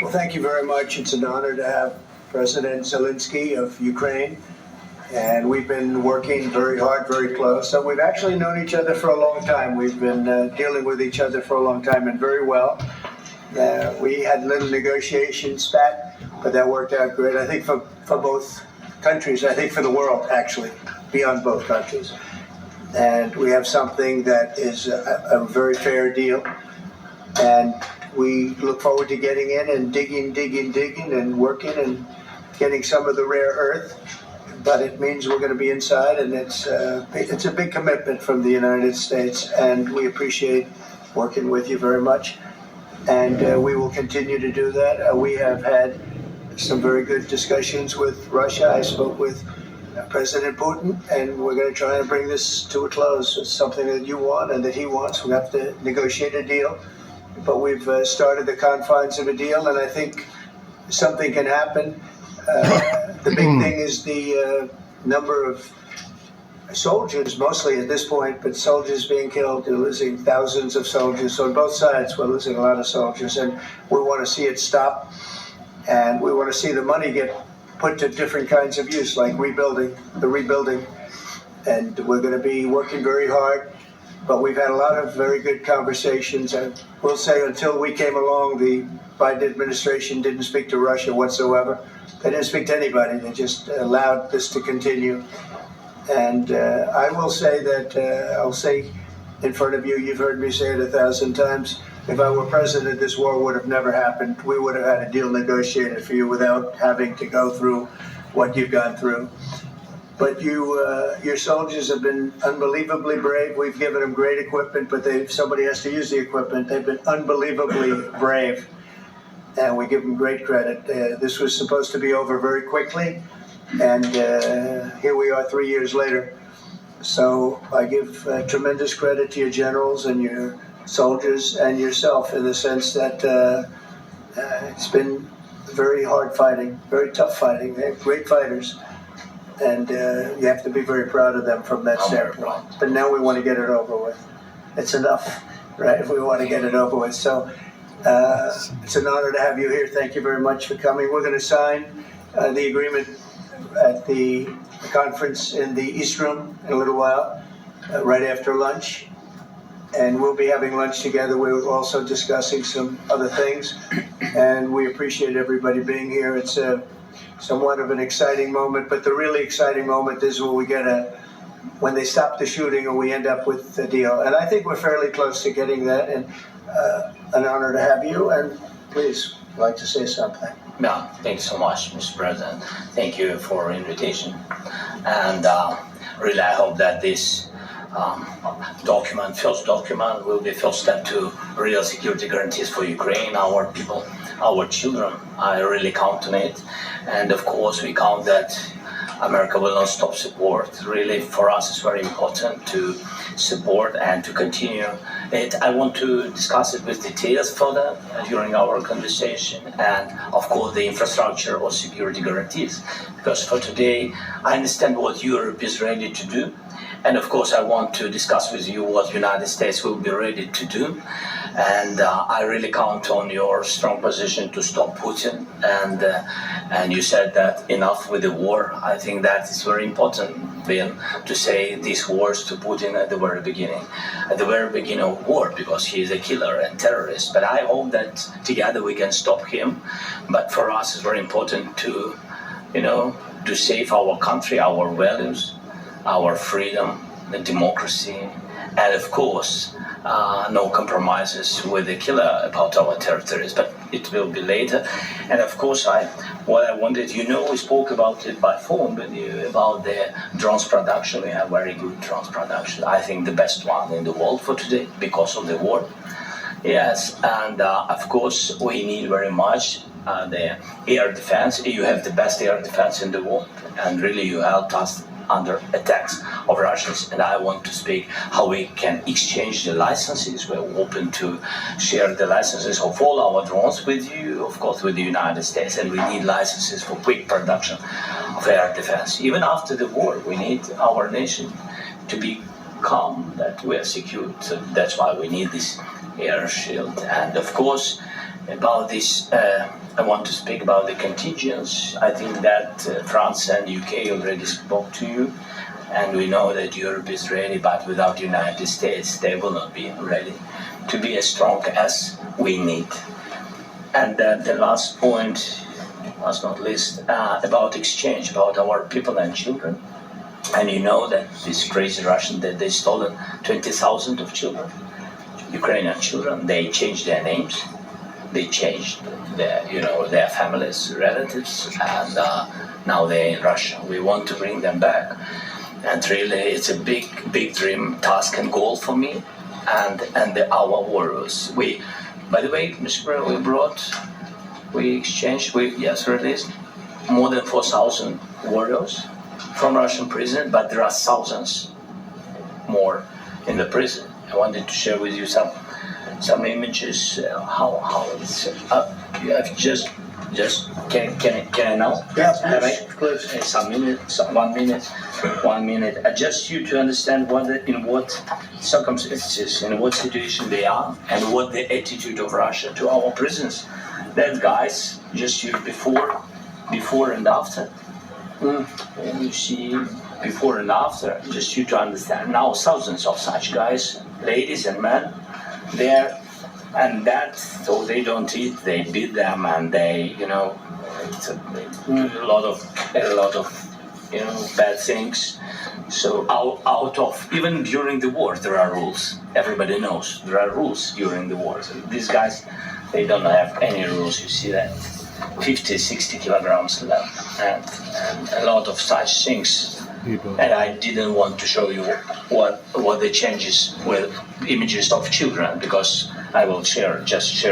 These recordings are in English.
Well, thank you very much. It's an honor to have President Zelenkei of Ukraine. And we've been working very hard, very close. So we've actually known each other for a long time. We've been dealing with each other for a long time and very well. We had a little negotiation spat, but that worked out great. I think for both countries, I think for the world, actually, beyond both countries. And we have something that is a very fair deal. And we look forward to getting in and digging and working and getting some of the rare earth. But it means we're going to be inside, and it's a big commitment from the United States, and we appreciate working with you very much. And we will continue to do that. We have had some very good discussions with Russia. I spoke with President Putin, and we're going to try and bring this to a close. It's something that you want and that he wants. We have to negotiate a deal. But we've started the confines of a deal, and I think something can happen. The big thing is the number of soldiers, mostly at this point, but soldiers being killed. We're losing thousands of soldiers. So on both sides, we're losing a lot of soldiers, and we want to see it stop. And we want to see the money get put to different kinds of use, like rebuilding. And we're going to be working very hard. But we've had a lot of very good conversations. And we'll say until we came along, the Biden administration didn't speak to Russia whatsoever. They didn't speak to anybody. They just allowed this to continue. And I will say that, I'll say in front of you, you've heard me say it 1,000 times, if I were president, this war would have never happened. We would have had a deal negotiated for you without having to go through what you've gone through. But your soldiers have been unbelievably brave. We've given them great equipment, but somebody has to use the equipment. They've been unbelievably brave, and we give them great credit. This was supposed to be over very quickly, and here we are 3 years later. So I give tremendous credit to your generals and your soldiers and yourself in the sense that it's been very hard fighting, very tough fighting. They're great fighters. And you have to be very proud of them from that standpoint. But now we want to get it over with. It's enough, right? If we want to get it over with. So it's an honor to have you here. Thank you very much for coming. We're going to sign the agreement at the conference in the East Room in a little while, right after lunch. And we'll be having lunch together. We're also discussing some other things. And we appreciate everybody being here. It's somewhat of an exciting moment, but the really exciting moment is when they stop the shooting and we end up with a deal. And I think we're fairly close to getting that, and an honor to have you. And please, I'd like to say something. Yeah, thank you so much, Mr. President. Thank you for invitation. And really, I hope that this first document, will be first step to real security guarantees for Ukraine, our people, our children. I really count on it. And of course, we count that America will not stop support. Really, for us, it's very important to support and to continue it. I want to discuss it with details further during our conversation, and of course, the infrastructure or security guarantees. Because for today, I understand what Europe is ready to do. And of course, I want to discuss with you what the United States will be ready to do. And I really count on your strong position to stop Putin. And you said that enough with the war. I think that is very important, Ben, to say these words to Putin at the very beginning of war, because he is a killer and terrorist. But I hope that together we can stop him. But for us, it's very important to save our country, our values, our freedom, the democracy, and of course, no compromises with the killer about our territories, but it will be later. And of course, what I wanted, we spoke about it by phone with you, about the drones production. We have very good drones production. I think the best one in the world for today because of the war. Yes, and of course, we need very much the air defense. You have the best air defense in the world, and really you helped us under attacks of Russians. And I want to speak how we can exchange the licenses. We're open to share the licenses of all our drones with you, of course, with the United States. And we need licenses for quick production of air defense. Even after the war, we need our nation to be calm, that we are secure. So that's why we need this air shield. And of course, About this, I want to speak about the contingents. I think that France and UK already spoke to you, and we know that Europe is ready, but without the United States, they will not be ready to be as strong as we need. And the last point, last not least, about exchange, about our people and children. And you know that this crazy Russian, that they stolen 20,000 of children, Ukrainian children. They changed their names, they changed their families, relatives, and now they're in Russia. We want to bring them back, and really, it's a big dream, task, and goal for me, and our warriors. By the way, Mr. President, we exchanged, released more than 4,000 warriors from Russian prison, but there are thousands more in the prison. I wanted to share with you some images. How it's you have just can I now? Yes, Have I? please. Some minutes, 1 minute, 1 minute. Just you to understand in what circumstances, in what situation they are, and what the attitude of Russia to our prisons. That guys, just you before and after. And you see before and after, just you to understand. Now thousands of such guys, ladies and men, there, and that, so they don't eat, they beat them, and they, do a lot of bad things. So out of, even during the war, there are rules. Everybody knows there are rules during the war. So these guys, they don't have any rules. You see that 50, 60 kilograms left, and a lot of such things. And I didn't want to show you what the changes with images of children, because I will share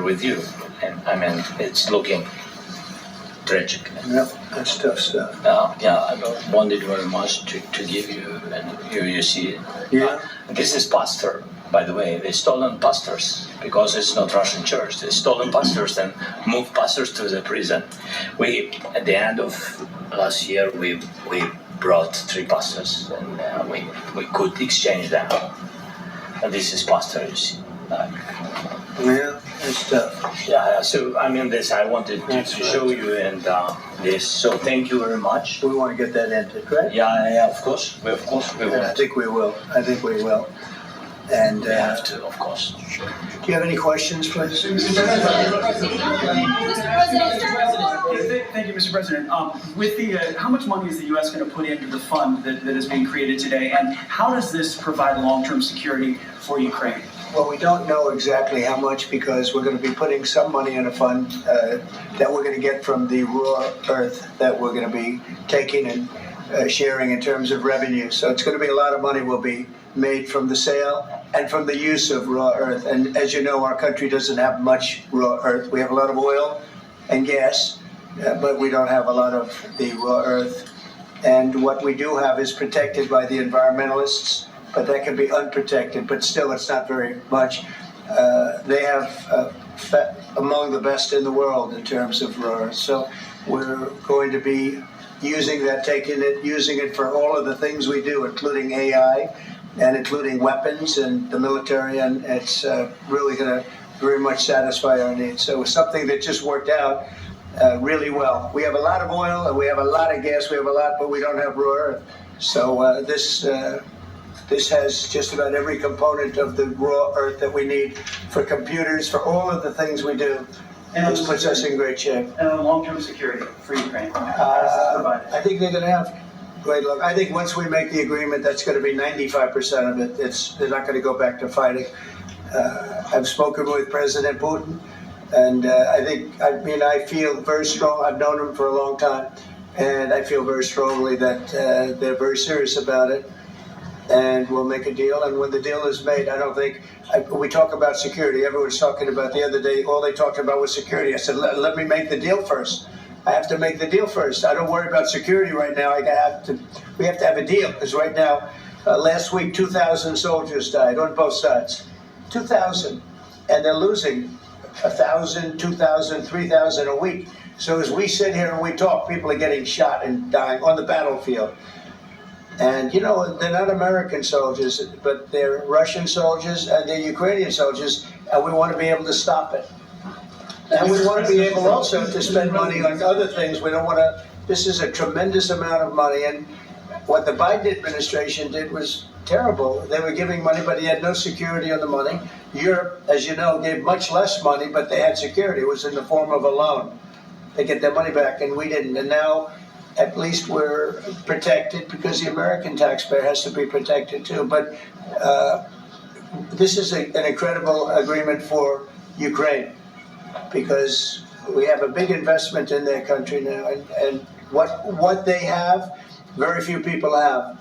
with you. And I mean, it's looking tragic. Yeah, that's tough stuff. I wanted very much to give you, and you see it. Yeah. This is pastor, by the way. They stolen pastors because it's not Russian church. They stolen pastors and moved pastors to the prison. We, at the end of last year, we brought 3 pastors, and we could exchange them. And this is pastor, you see. Yeah, that's tough. Yeah, so I mean, this I wanted to show you, and this. So thank you very much. We want to get that entered, right? Yeah, of course we And will. I think we will. And We have to, of course. do you have any questions, please? Thank you, Mr. President. With the, how much money is the U.S. going to put into the fund that is being created today, and how does this provide long-term security for Ukraine? Well, we don't know exactly how much, because we're going to be putting some money in a fund that we're going to get from the raw earth that we're going to be taking and sharing in terms of revenue. So it's going to be a lot of money will be made from the sale and from the use of raw earth. And as you know, our country doesn't have much raw earth. We have a lot of oil and gas, but we don't have a lot of the raw earth. And what we do have is protected by the environmentalists, but that can be unprotected, but still it's not very much. They have among the best in the world in terms of raw earth. So we're going to be using that, using it for all of the things we do, including AI and including weapons and the military, and it's really going to very much satisfy our needs. So it's something that just worked out really well. We have a lot of oil and we have a lot of gas, we have a lot, but we don't have raw earth. So this has just about every component of the raw earth that we need for computers, for all of the things we do. And this puts us in great shape. And long-term security for Ukraine. I think they're going to have great luck. I think once we make the agreement, that's going to be 95% of it. They're not going to go back to fighting. I've spoken with President Putin, and I feel very strong. I've known him for a long time, and I feel very strongly that they're very serious about it. And we'll make a deal. And when the deal is made, I don't think we talk about security. Everyone's talking about the other day. All they talked about was security. I said, let me make the deal first. I have to make the deal first. I don't worry about security right now. We have to have a deal, because right now, last week, 2,000 soldiers died on both sides. 2,000, and they're losing 1,000, 2,000, 3,000 a week. So as we sit here and we talk, people are getting shot and dying on the battlefield. And, they're not American soldiers, but they're Russian soldiers and they're Ukrainian soldiers, and we want to be able to stop it. And we want to be able also to spend money on other things. We don't want to, this is a tremendous amount of money. And what the Biden administration did was terrible. They were giving money, but he had no security on the money. Europe, as you know, gave much less money, but they had security. It was in the form of a loan. They get their money back, and we didn't. And now, at least we're protected because the American taxpayer has to be protected too. But this is an incredible agreement for Ukraine because we have a big investment in their country now, and what they have, very few people have.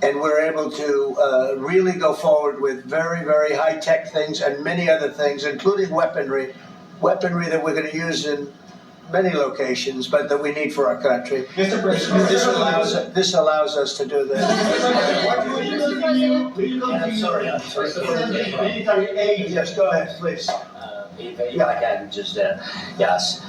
And we're able to really go forward with very, very high-tech things and many other things, including weaponry that we're going to use in many locations, but that we need for our country. Mr. President, This allows us to do that. I'm sorry. military aid. Yes, go ahead, please. If I can just, yes.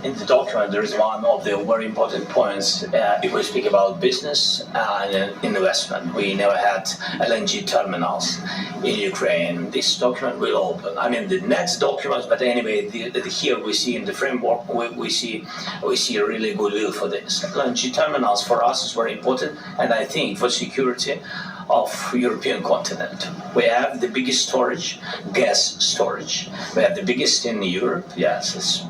In the document, there is one of the very important points. If we speak about business and investment, we never had LNG terminals in Ukraine. This document will open. I mean, the next document, but anyway, here we see in the framework, we see a really good will for this. LNG terminals for us is very important, and I think for security of European continent. We have the biggest storage, gas storage. We have the biggest in Europe, yes.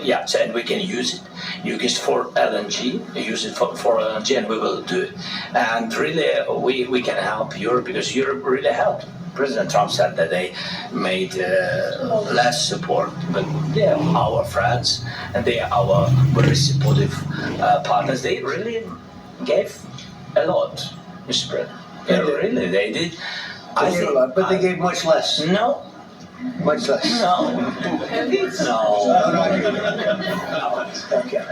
Yes, and we can use it. Use it for LNG, use it for LNG, and we will do it. And really, we can help Europe because Europe really helped. President Trump said that they made less support, but they are our friends and they are our very supportive partners. They really gave a lot, Mr. President. Yeah, really, they did. They gave a lot, but they gave much less. No. Much less. No. Okay.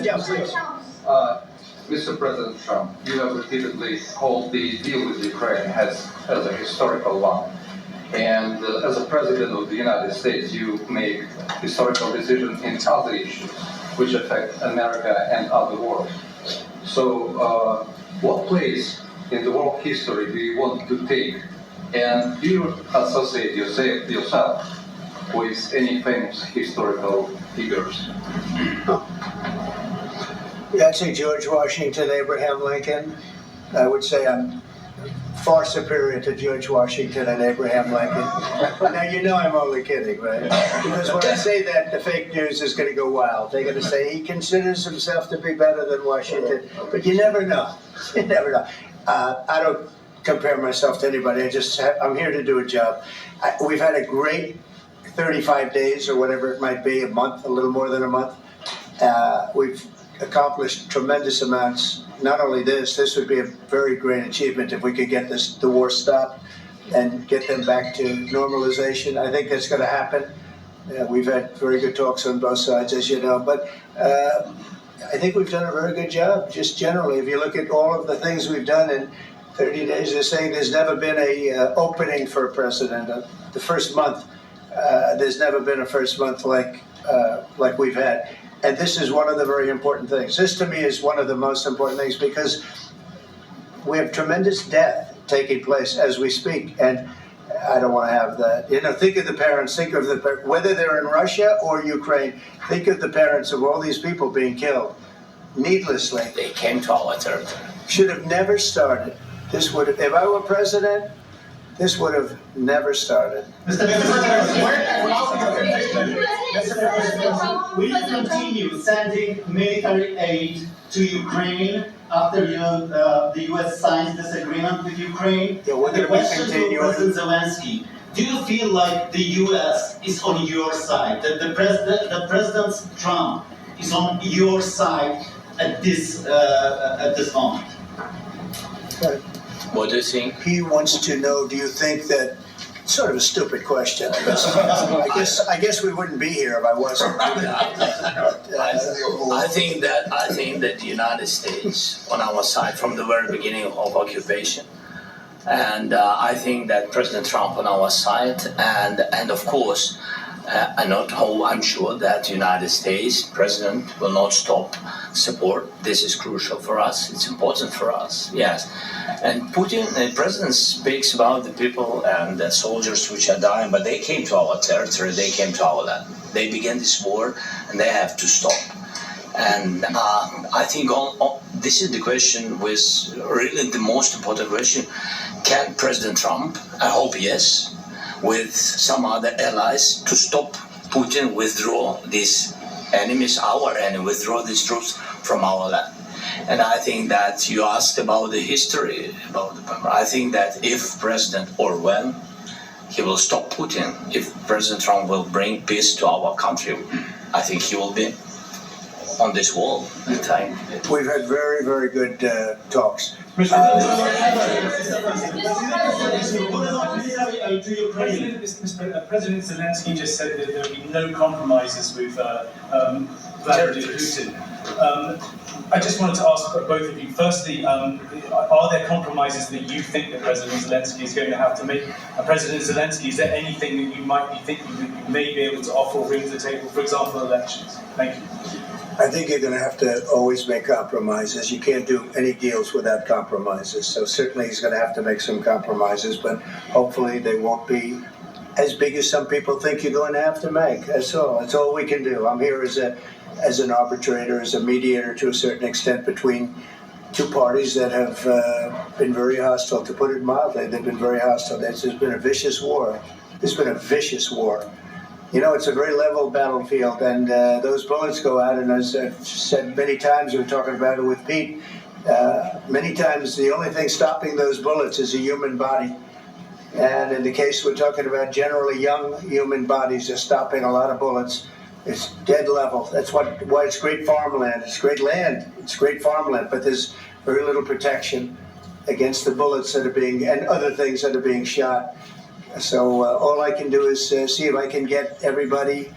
Yeah, please. Mr. President Trump, you have repeatedly called the deal with Ukraine as a historical one. And as a President of the United States, you make historical decisions in other issues which affect America and other world. So, what place in the world history do you want to take? And do you associate yourself with any famous historical figures? Yeah, I'd say George Washington, Abraham Lincoln. I would say I'm far superior to George Washington and Abraham Lincoln. Now, you know I'm only kidding, right? Because when I say that, the fake news is going to go wild. They're going to say he considers himself to be better than Washington. But you never know. You never know. I don't compare myself to anybody. I'm here to do a job. We've had a great 35 days or whatever it might be, a month, a little more than a month. We've accomplished tremendous amounts. Not only this would be a very great achievement if we could get the war stopped and get them back to normalization. I think that's going to happen. We've had very good talks on both sides, as you know, but I think we've done a very good job, just generally. If you look at all of the things we've done in 30 days, they're saying there's never been a opening for a president. The first month, there's never been a first month like we've had. And this is one of the very important things. This, to me, is one of the most important things because we have tremendous death taking place as we speak. And I don't want to have that. You know, think of the parents, whether they're in Russia or Ukraine, think of the parents of all these people being killed needlessly. They came to our territory. Should have never started. This would have, if I were president, this would have never started. Mr. President, will you continue sending military aid to Ukraine after the U.S. signs this agreement with Ukraine? Yeah, we're the going to question to continue. President Zelensky: do you feel like the U.S. is on your side? That President Trump is on your side at this moment? Right. What do you think? He wants to know, do you think that, sort of a stupid question, I guess we wouldn't be here if I wasn't. I think that the United States on our side from the very beginning of occupation, and I think that President Trump on our side, and of course I'm sure that the United States president will not stop support. This is crucial for us. It's important for us. Yes, and Putin, the president speaks about the people and the soldiers which are dying, but they came to our territory. They came to our land. They began this war, and they have to stop. And I think this is the question, with really the most important question: can President Trump? I hope yes, with some other allies, to stop Putin withdraw these enemies, our enemy, withdraw these troops from our land. And I think that you asked about the history, I think that if President or when he will stop Putin, if President Trump will bring peace to our country, I think he will be on this wall at the time. We've had very, very good talks. President Zelensky just said that there will be no compromises with Vladimir Putin. I just wanted to ask both of you, firstly, are there compromises that you think that President Zelensky is going to have to make? President Zelensky, is there anything that you might be thinking that you may be able to offer or bring to the table, for example, elections? Thank you. I think you're going to have to always make compromises. You can't do any deals without compromises. So certainly he's going to have to make some compromises, but hopefully they won't be as big as some people think you're going to have to make. That's all. That's all we can do. I'm here as an arbitrator, as a mediator to a certain extent between two parties that have been very hostile, to put it mildly. They've been very hostile. There's been a vicious war. There's been a vicious war. You know, it's a very level battlefield, and those bullets go out, and as I've said many times, we were talking about it with Pete, many times the only thing stopping those bullets is a human body. And in the case we're talking about, generally young human bodies are stopping a lot of bullets. It's dead level. That's why it's great farmland. It's great land. It's great farmland, but there's very little protection against the bullets that are being, and other things that are being shot. So all I can do is see if I can get everybody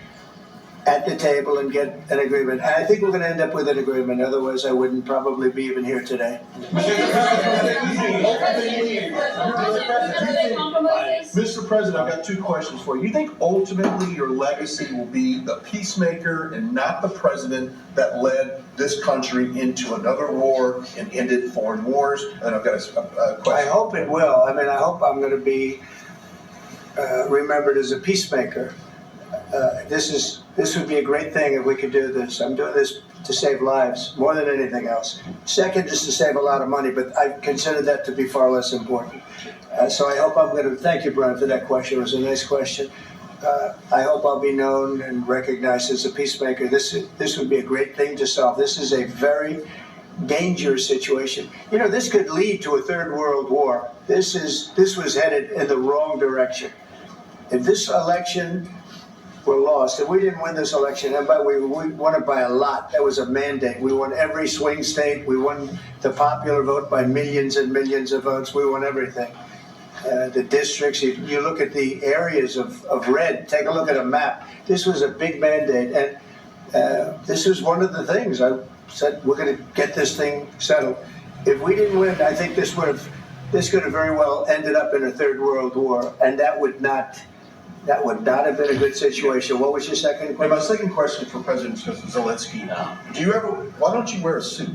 at the table and get an agreement. And I think we're going to end up with an agreement. Otherwise, I wouldn't probably be even here today. Mr. President, I've got two questions for you. You think ultimately your legacy will be the peacemaker and not the president that led this country into another war and ended foreign wars? And I've got a question. I hope it will. I mean, I hope I'm going to be remembered as a peacemaker. This would be a great thing if we could do this. I'm doing this to save lives more than anything else. Second is to save a lot of money, but I consider that to be far less important. So I hope I'm going to, thank you, Brian, for that question. It was a nice question. I hope I'll be known and recognized as a peacemaker. This would be a great thing to solve. This is a very dangerous situation. You know, this could lead to a third world war. This was headed in the wrong direction. If this election were lost, if we didn't win this election, and we won it by a lot, that was a mandate. We won every swing state. We won the popular vote by millions and millions of votes. We won everything. The districts, you look at the areas of red, take a look at a map. This was a big mandate, and this was one of the things I said, we're going to get this thing settled. If we didn't win, I think this could have very well ended up in a third world war, and that would not have been a good situation. What was your second And question? my second question for President Zelensky: why don't you wear a suit?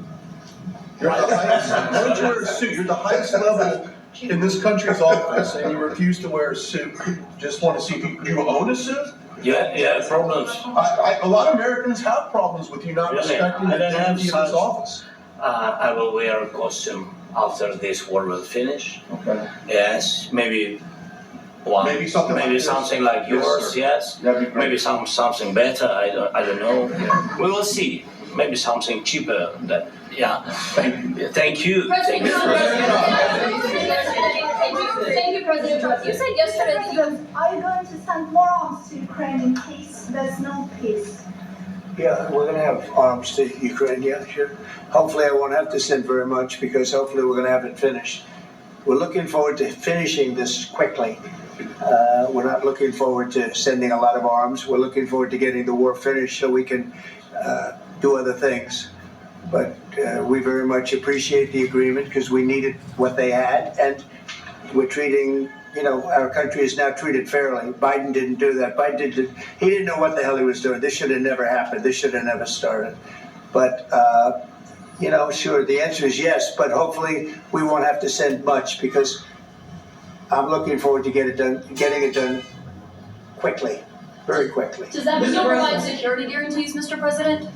Why don't you wear a suit? You're the highest level in this country's office, and you refuse to wear a suit. Just want to see, do you own a suit? Yeah, problems. A lot of Americans have problems with you not respecting the dignity of this office. I will wear a costume after this war will finish. Okay. Yes, maybe one. Maybe something like yours. Yes. That'd be great. Maybe something better. I don't know. We will see. Maybe something cheaper. Thank you. Thank you. Thank you, President Trump. You said yesterday that you... Are you going to send more arms to Ukraine in case there's no peace? Yeah, we're going to have arms to Ukraine, yeah, sure. Hopefully I won't have to send very much, because hopefully we're going to have it finished. We're looking forward to finishing this quickly. We're not looking forward to sending a lot of arms. We're looking forward to getting the war finished so we can do other things. But we very much appreciate the agreement, because we needed what they had, and we're treating our country is now treated fairly. Biden didn't do that. He didn't know what the hell he was doing. This should have never happened. This should have never started. But, sure, the answer is yes, but hopefully we won't have to send much because I'm looking forward to getting it done quickly, very quickly. Does that mean you'll provide security guarantees, Mr. President?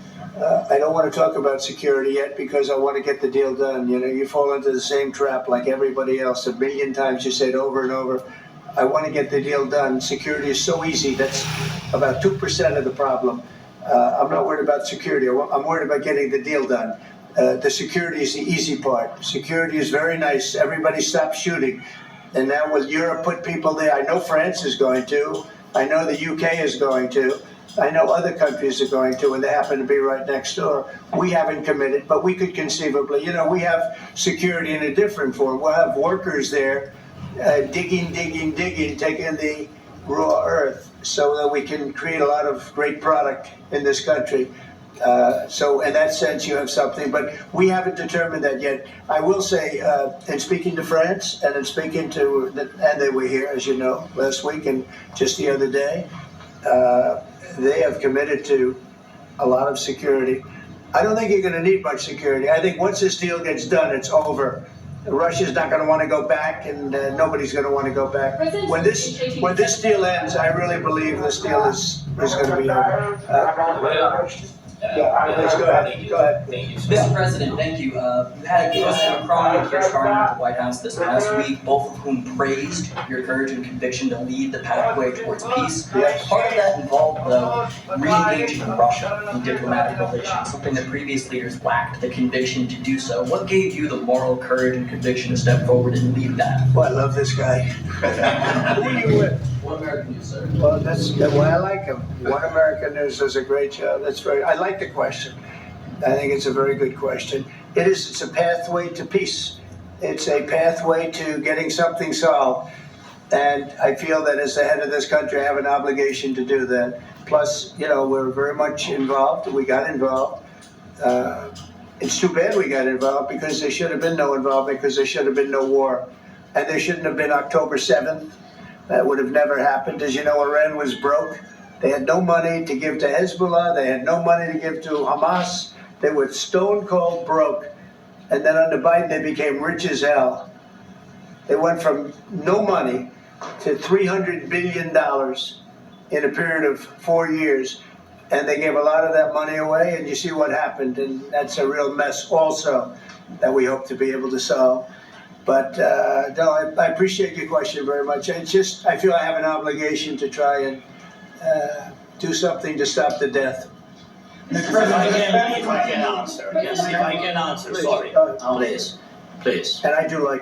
I don't want to talk about security yet because I want to get the deal done. You fall into the same trap like everybody else. A million times you say it over and over. I want to get the deal done. Security is so easy. That's about 2% of the problem. I'm not worried about security. I'm worried about getting the deal done. The security is the easy part. Security is very nice. Everybody stops shooting. And now will Europe put people there? I know France is going to. I know the UK is going to. I know other countries are going to, and they happen to be right next door. We haven't committed, but we could conceivably. We have security in a different form. We'll have workers there digging, taking the raw earth so that we can create a lot of great product in this country. So in that sense, you have something, but we haven't determined that yet. I will say, in speaking to France and in speaking to, and they were here, as you know, last week and just the other day, they have committed to a lot of security. I don't think you're going to need much security. I think once this deal gets done, it's over. Russia's not going to want to go back, and nobody's going to want to go back. When this deal ends, I really believe this deal is going to be over. Please go ahead. Go ahead. Mr. President, thank you. You had President Macron and Keir Starmer at the White House this past week, both of whom praised your courage and conviction to lead the pathway towards peace. Yes. Part of that involved, though, re-engaging Russia in diplomatic relations, something that previous leaders lacked the conviction to do so. What gave you the moral courage and conviction to step forward and lead that? Well, I love this guy. Who are you with? One American News, sir. Well, that's why I like him. One American News does a great job. I like the question. I think it's a very good question. It's a pathway to peace. It's a pathway to getting something solved. And I feel that as the head of this country, I have an obligation to do that. Plus, we're very much involved. We got involved. It's too bad we got involved because there should have been no involvement because there should have been no war. And there shouldn't have been October 7th. That would have never happened. As you know, Iran was broke. They had no money to give to Hezbollah. They had no money to give to Hamas. They were stone cold broke. And then under Biden, they became rich as hell. They went from no money to $300 billion in a period of 4 years. And they gave a lot of that money away, and you see what happened. And that's a real mess also that we hope to be able to solve. But no, I appreciate your question very much. It's just, I feel I have an obligation to try and do something to stop the death. If I can answer, sorry. Please. And I do like